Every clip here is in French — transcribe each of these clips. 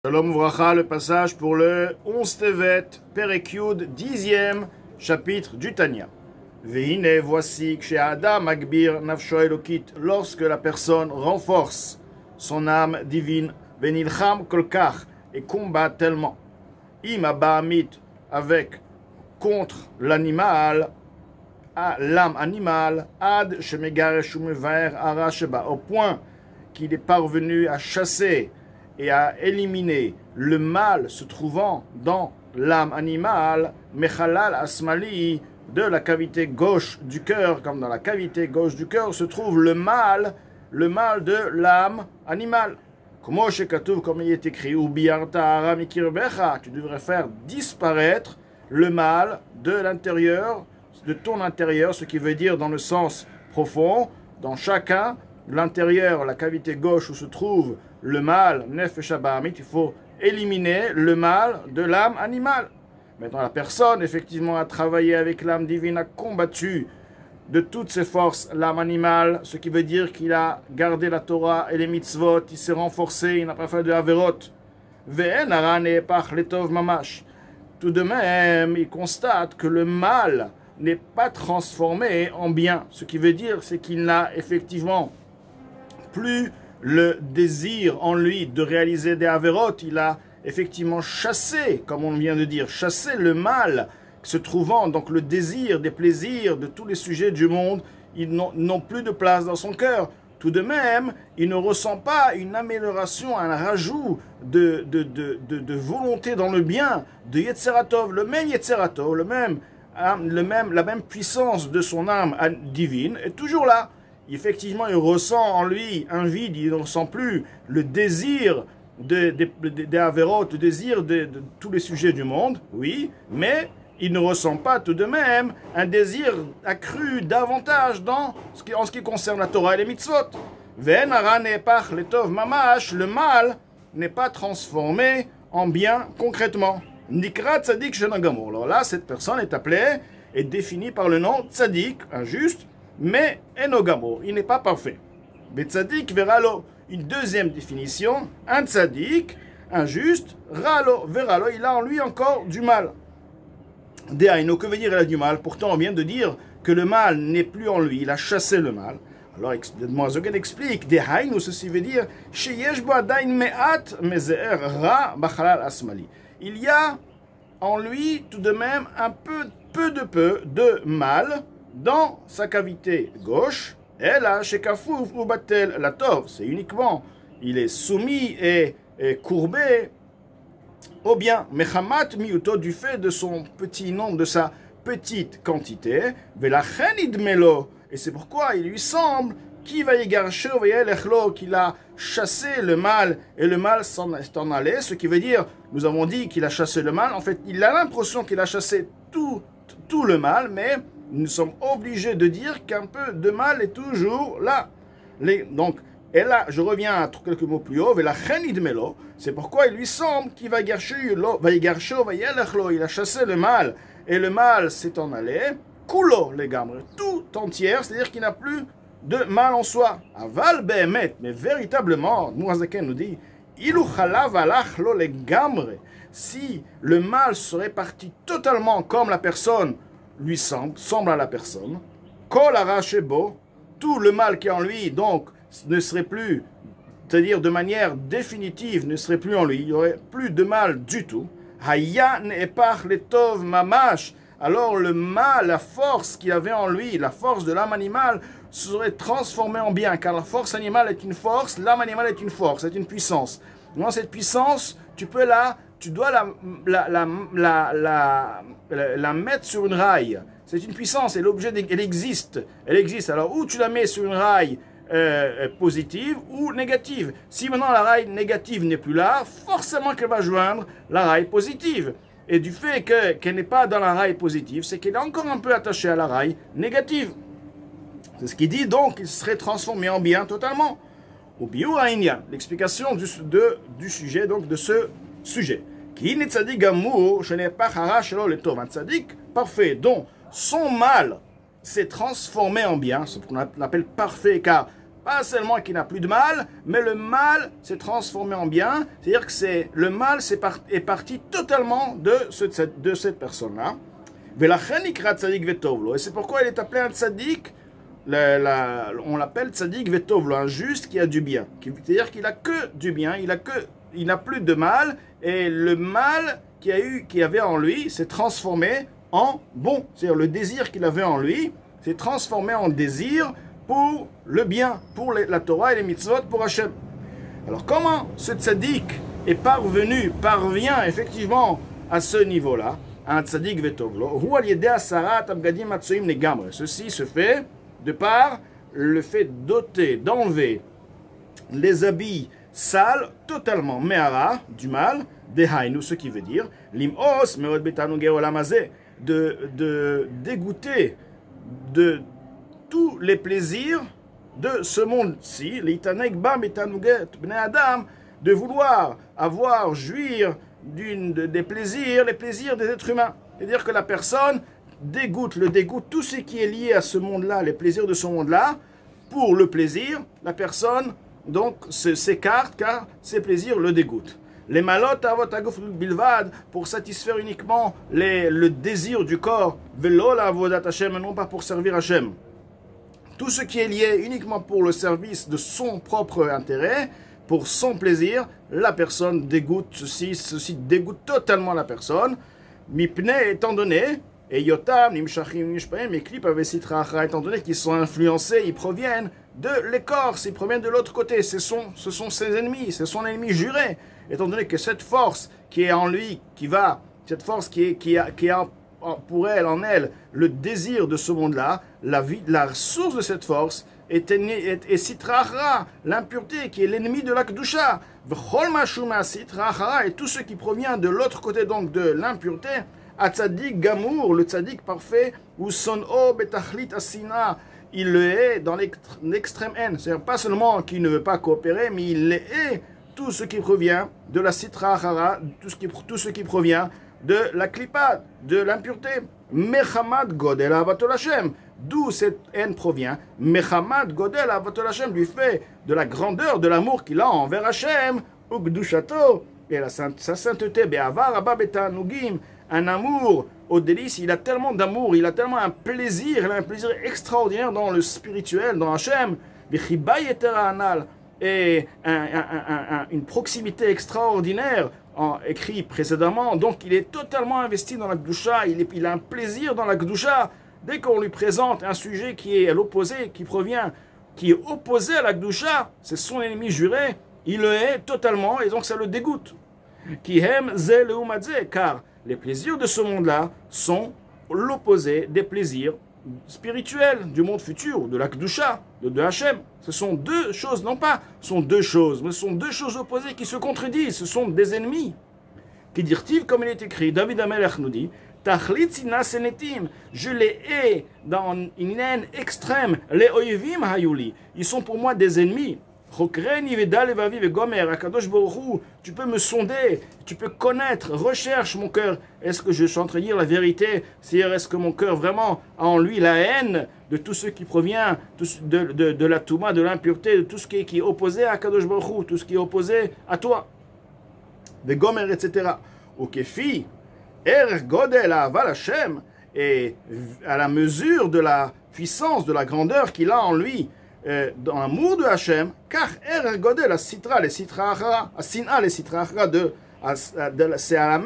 Shalom Uvracha, le passage pour le 11 Tevet, Perek Yud, 10e chapitre du Tanya. Vehine, voici que chez Adam Agbir Nafsho Elokit, lorsque la personne renforce son âme divine, Venilcham Kolkach, et combat tellement, Im Abahamit, avec, contre l'animal, l'âme animale, Ad Shemegaresh Umevaer Arasheba, au point qu'il est parvenu à chasser et à éliminer le mal se trouvant dans l'âme animale, Mechalal Asmali, de la cavité gauche du cœur, comme dans la cavité gauche du cœur se trouve le mal de l'âme animale. Comme il est écrit, ou biarta aramikirbecha, tu devrais faire disparaître le mal de l'intérieur, de ton intérieur, ce qui veut dire dans le sens profond, dans chacun, l'intérieur, la cavité gauche où se trouve le mal, nefesh abahamit, il faut éliminer le mal de l'âme animale. Maintenant, la personne, effectivement, a travaillé avec l'âme divine, a combattu de toutes ses forces l'âme animale, ce qui veut dire qu'il a gardé la Torah et les mitzvot, il s'est renforcé, il n'a pas fait de averot. Ve'en arane pach letov mamash. Tout de même, il constate que le mal n'est pas transformé en bien. Ce qui veut dire, c'est qu'il n'a effectivement plus le désir en lui de réaliser des avérotes. Il a effectivement chassé, comme on vient de dire, chassé le mal se trouvant, donc le désir des plaisirs de tous les sujets du monde, ils n'ont plus de place dans son cœur. Tout de même, il ne ressent pas une amélioration, un rajout de volonté dans le bien, de Yetzeratov, le même Yetzeratov, la même puissance de son âme divine est toujours là. Effectivement, il ressent en lui un vide, il ne ressent plus le désir des avérotes, le désir de tous les sujets du monde, oui, mais il ne ressent pas tout de même un désir accru davantage en ce qui concerne la Torah et les mitzvot. Le mal n'est pas transformé en bien concrètement. Nikrat tzadik shenagamor. Alors là, cette personne est appelée et définie par le nom tzadik, injuste, mais enogamor, il n'est pas parfait. Betzadik veralo, une deuxième définition, un tzadik, injuste, ralo, veralo, il a en lui encore du mal. Dehaino, que veut dire il a du mal? Pourtant on vient de dire que le mal n'est plus en lui, il a chassé le mal. Alors Moazogen explique, Dehaino, ceci veut dire, sheyesh bo adain me'at meze'er ra bachalal asmali. Il y a en lui tout de même un peu de mal dans sa cavité gauche. Et là, chez Kafouf ou Batel, la Tov, c'est uniquement, il est soumis et courbé au bien. Mechamat miuto, du fait de son petit nombre, de sa petite quantité, velachen idmelo, et c'est pourquoi il lui semble qu'il va qu'il a chassé le mal et le mal s'en allait, ce qui veut dire, nous avons dit qu'il a chassé le mal, en fait, il a l'impression qu'il a chassé tout le mal, mais nous sommes obligés de dire qu'un peu de mal est toujours là. Donc, et là, je reviens à quelques mots plus haut, c'est pourquoi il lui semble qu'il va il a chassé le mal, et le mal s'est en allé, kulo les gamres, tout entière, c'est-à-dire qu'il n'a plus de mal en soi. Aval behemet, mais véritablement, Moazaken nous dit, ilu chalav alach lo les gamres, si le mal serait parti totalement comme la personne lui semble à la personne, kol arashebo, tout le mal qui est en lui, donc, ne serait plus, c'est-à-dire de manière définitive, ne serait plus en lui, il n'y aurait plus de mal du tout. Haya ne'epach letov mamash, alors le mal, la force qu'il avait en lui, la force de l'âme animale, serait transformée en bien, car la force animale est une force, l'âme animale est une force, c'est une puissance. Dans cette puissance, tu dois la mettre sur une rail. C'est une puissance et l'objet, elle existe. Alors, ou tu la mets sur une rail positive ou négative. Si maintenant la rail négative n'est plus là, forcément qu'elle va joindre la rail positive. Et du fait qu'elle n'est pas dans la rail positive, c'est qu'elle est encore un peu attachée à la rail négative. C'est ce qui dit donc qu'il serait transformé en bien totalement. Au biur haïnyan, l'explication du sujet, donc de ce sujet. Qui n'est tzadik gamour, je n'ai pas harash le tov, un tzadik parfait, dont son mal s'est transformé en bien, ce qu'on appelle parfait, car Pas seulement qu'il n'a plus de mal, mais le mal s'est transformé en bien. C'est-à-dire que le mal est parti totalement de cette personne-là. Et c'est pourquoi il est appelé un tzaddik. On l'appelle tzaddik vetovlo, un juste qui a du bien. C'est-à-dire qu'il a que du bien, il n'a plus de mal, et le mal qu'il avait en lui s'est transformé en bon. C'est-à-dire le désir qu'il avait en lui s'est transformé en désir pour le bien, pour la Torah et les mitzvot, pour Hachem. Alors comment ce tzaddik parvient effectivement à ce niveau-là, un tzaddik vetovlo? Ceci se fait de par le fait d'enlever les habits sales totalement, me'ara, du mal, dehainu, ce qui veut dire, lim'os me'od betanugeh olam hazeh, de dégoûter de tous les plaisirs de ce monde-ci, de vouloir jouir des plaisirs, les plaisirs des êtres humains. C'est-à-dire que la personne dégoûte tout ce qui est lié à ce monde-là, les plaisirs de ce monde-là. Pour le plaisir, la personne donc s'écarte car ces plaisirs le dégoûtent. Les malot avot aguf bilvad, pour satisfaire uniquement le désir du corps, velo la avodat Hashem, non pas pour servir Hashem. Tout ce qui est lié uniquement pour le service de son propre intérêt, pour son plaisir, la personne dégoûte ceci dégoûte totalement la personne. Mipne, étant donné, et yotam nimshachim nishpaim, et klip avec sitra achra, étant donné qu'ils sont influencés, ils proviennent de l'écorce, ils proviennent de l'autre côté, ce sont ses ennemis, c'est son ennemi juré. Étant donné que cette force qui est en lui, cette force qui a pour elle, en elle, le désir de ce monde-là, la source de cette force est sitra achra, l'impureté, qui est l'ennemi de la kedusha. V'chol mashuma sitra achra, et tout ce qui provient de l'autre côté, donc de l'impureté, Atzadik Gamour, le tzaddik parfait, ou son o betachlit asina, il le hait dans l'extrême haine. C'est-à-dire pas seulement qu'il ne veut pas coopérer, mais il le hait tout ce qui provient de la sitra achara, tout ce qui provient de la klipa, de l'impureté. Mechamad godel avatol Hashem. D'où cette haine provient? Mechamad godel avatol Hashem, du fait de la grandeur de l'amour qu'il a envers Hashem, ou gdushato, et sa sainteté, be'avar abba betanugim, un amour au délice, il a tellement d'amour, il a tellement un plaisir extraordinaire dans le spirituel, dans Hachem, et une proximité extraordinaire, écrit précédemment. Donc il est totalement investi dans la Kedusha, il a un plaisir dans la Kedusha. Dès qu'on lui présente un sujet qui est à l'opposé, qui est opposé à la Kedusha, c'est son ennemi juré, il le hait totalement, et donc ça le dégoûte. Car les plaisirs de ce monde-là sont l'opposé des plaisirs spirituels du monde futur, de la Kedusha, de Hachem. Ce sont deux choses, non pas sont deux choses, mais ce sont deux choses opposées qui se contredisent, ce sont des ennemis. Qui dirent-ils, comme il est écrit, David Amelech nous dit, Tachlit sina senetim, je les hais dans une haine extrême, les oivim hayuli, ils sont pour moi des ennemis. Tu peux me sonder, tu peux connaître, recherche mon cœur. Est-ce que je suis en train de dire la vérité? C'est-à-dire, est-ce que mon cœur vraiment a en lui la haine de tout ce qui provient de la touma, de l'impureté, de tout ce qui est opposé à Kadosh Baruch Hu, tout ce qui est opposé à toi, de Gomer, etc. Ou kefi, godel aval Hashem, et à la mesure de la puissance, de la grandeur qu'il a en lui, dans l'amour de Hachem, car godel la sitra, les sitra achra, asina les sitra achra, c'est à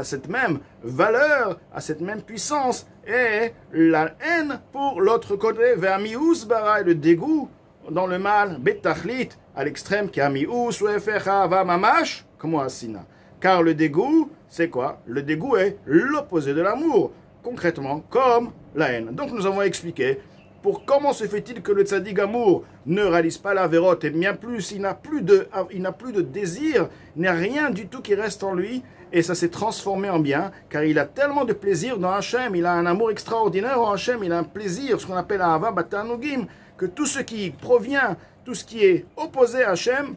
cette même valeur, à cette même puissance, et la haine pour l'autre côté, vers mius bara, le dégoût dans le mal, betachlit, à l'extrême, qui a mius ou efecha va mamash, comme asina. Car le dégoût, c'est quoi? Le dégoût est l'opposé de l'amour, concrètement, comme la haine. Donc nous avons expliqué pour comment se fait-il que le tzaddik amour ne réalise pas la vérote, et bien plus, il n'a plus de désir, il n'y a rien du tout qui reste en lui, et ça s'est transformé en bien, car il a tellement de plaisir dans Hachem, il a un amour extraordinaire en Hachem, il a un plaisir, ce qu'on appelle Ahava Batanugim, que tout ce qui provient, tout ce qui est opposé à Hachem,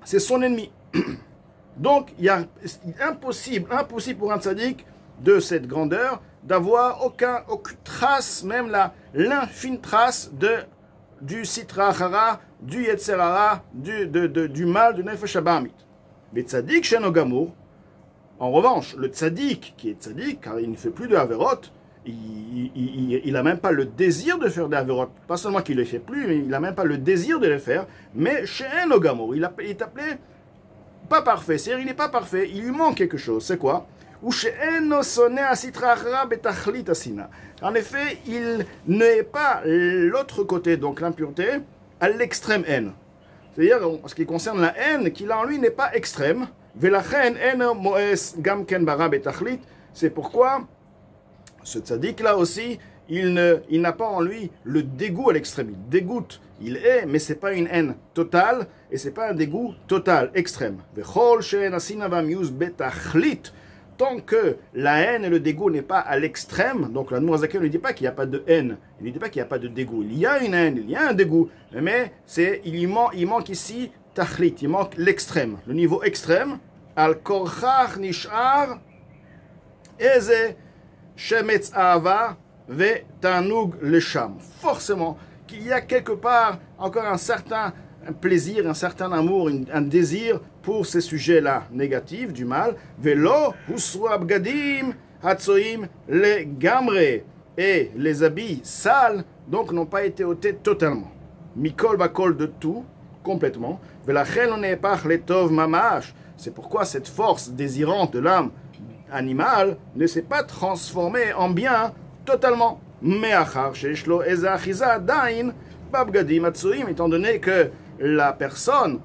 c'est son ennemi. Donc, il est impossible pour un tzaddik de cette grandeur d'avoir aucune trace, même l'infime trace de du Sitra Achara, du Yetzer Hara, du mal, du Nefesh Abahamit. Mais Tzadik Sheno Gamour, en revanche, le Tzadik, qui est Tzadik, car il ne fait plus de Averot, il n'a même pas le désir de faire des Averot. Pas seulement qu'il ne les fait plus, mais il n'a même pas le désir de les faire. Mais Sheno Gamour, il est appelé pas parfait. C'est-à-dire, il n'est pas parfait, il lui manque quelque chose. C'est quoi? En effet, il n'est pas l'autre côté, donc l'impureté, à l'extrême haine. C'est-à-dire, en ce qui concerne la haine, qu'il a en lui n'est pas extrême. C'est pourquoi ce tzaddik-là aussi, il n'a pas en lui le dégoût à l'extrême. Il dégoûte, il est, mais ce n'est pas une haine totale, et ce n'est pas un dégoût total, extrême. Tant que la haine et le dégoût n'est pas à l'extrême, donc l'Admour HaZaken ne dit pas qu'il n'y a pas de haine, il ne dit pas qu'il n'y a pas de dégoût. Il y a une haine, il y a un dégoût, mais il manque ici tachlit, il manque l'extrême, le niveau extrême. Al korchach nishar eze shemetz ahava ve tanug lesham. Forcément qu'il y a quelque part encore un certain plaisir, un certain amour, un désir pour ces sujets-là négatifs, du mal. Velo husru abgadim hatsoim le gamre. Et les habits sales, donc, n'ont pas été ôtés totalement. Mikol bakol de tout, complètement. Velachel on n'est pas letov mamash. C'est pourquoi cette force désirante de l'âme animale ne s'est pas transformée en bien totalement. Meachar sheishlo eza achiza dain babgadim hatsoim, étant donné que la personne,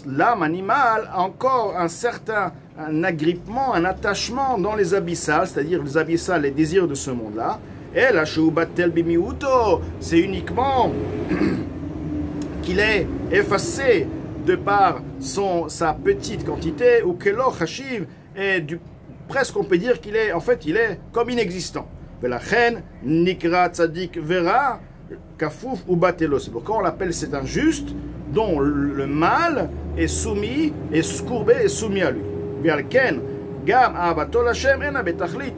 l'âme animale, a encore un agrippement, un attachement dans les abyssales, c'est-à-dire les abyssales, les désirs de ce monde-là. Et la shoubatel bimiuto, c'est uniquement qu'il est effacé de par sa petite quantité, ou kelo chashiv, et presque on peut dire qu'il est, en fait, il est comme inexistant. Velachen nikra tzadik vera kafouf ou batelo. C'est pourquoi on l'appelle cet injuste dont le mal est soumis, est courbé et soumis à lui. Vialken gam avatol Hashem ena betachlit.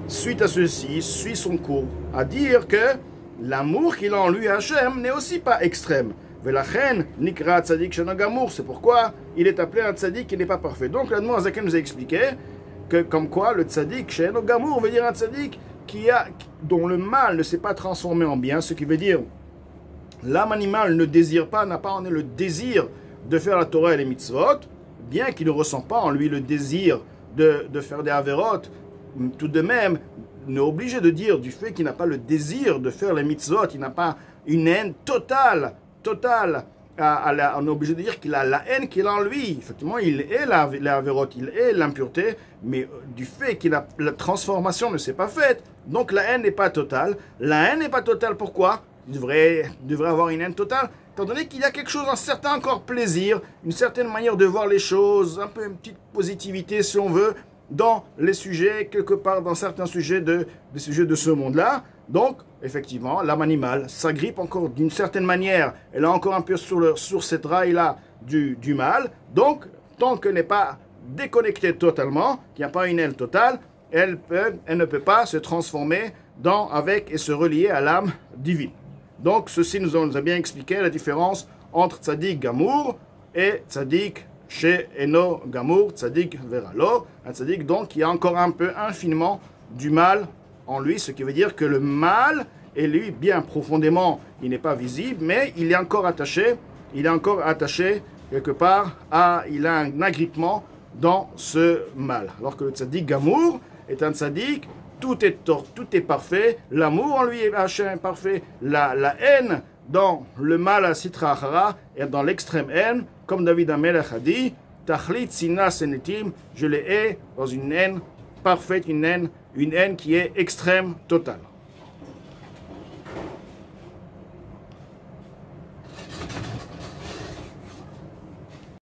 Suite à ceci, suit son cours à dire que l'amour qu'il a en lui à Hashem n'est aussi pas extrême. Velachen nikra tzadik shena gamour. C'est pourquoi il est appelé un tzadik qui n'est pas parfait. Donc l'Admour HaZaken nous a expliqué que comme quoi le tzadik shena gamour veut dire un tzadik dont le mal ne s'est pas transformé en bien, ce qui veut dire l'âme animale ne désire pas, n'a pas en elle le désir de faire la Torah et les mitzvot, bien qu'il ne ressent pas en lui le désir de faire des averot. Tout de même, n'est obligé de dire du fait qu'il n'a pas le désir de faire les mitzvot, il n'a pas une haine totale, on est obligé de dire qu'il a la haine qu'il a en lui. Effectivement, il est l'averot, il est l'impureté, mais du fait que la transformation ne s'est pas faite, donc la haine n'est pas totale. La haine n'est pas totale, pourquoi? Il devrait avoir une haine totale, étant donné qu'il y a quelque chose, un certain encore plaisir, une certaine manière de voir les choses, un peu une petite positivité si on veut, dans les sujets, quelque part dans certains sujets des sujets de ce monde-là. Donc, effectivement, l'âme animale s'agrippe encore d'une certaine manière, elle est encore un peu sur cette rail-là du mal. Donc, tant qu'elle n'est pas déconnectée totalement, qu'il n'y a pas une haine totale, elle ne peut pas se transformer avec et se relier à l'âme divine. Donc, ceci nous a bien expliqué la différence entre Tzadik Gamour et Tzadik chez Eno Gamour, Tzadik Veralo, un Tzadik donc qui a encore un peu infiniment du mal en lui, ce qui veut dire que le mal est lui bien profondément, il n'est pas visible, mais il est encore attaché quelque part il a un agrippement dans ce mal. Alors que le Tzadik Gamour est un Tzadik, tout est parfait, l'amour en lui est parfait, la haine dans le mal à Sitra Achara et dans l'extrême haine, comme David HaMelech a dit, Tachlit Sina Senetim, je les hais dans une haine parfaite, une haine qui est extrême, totale.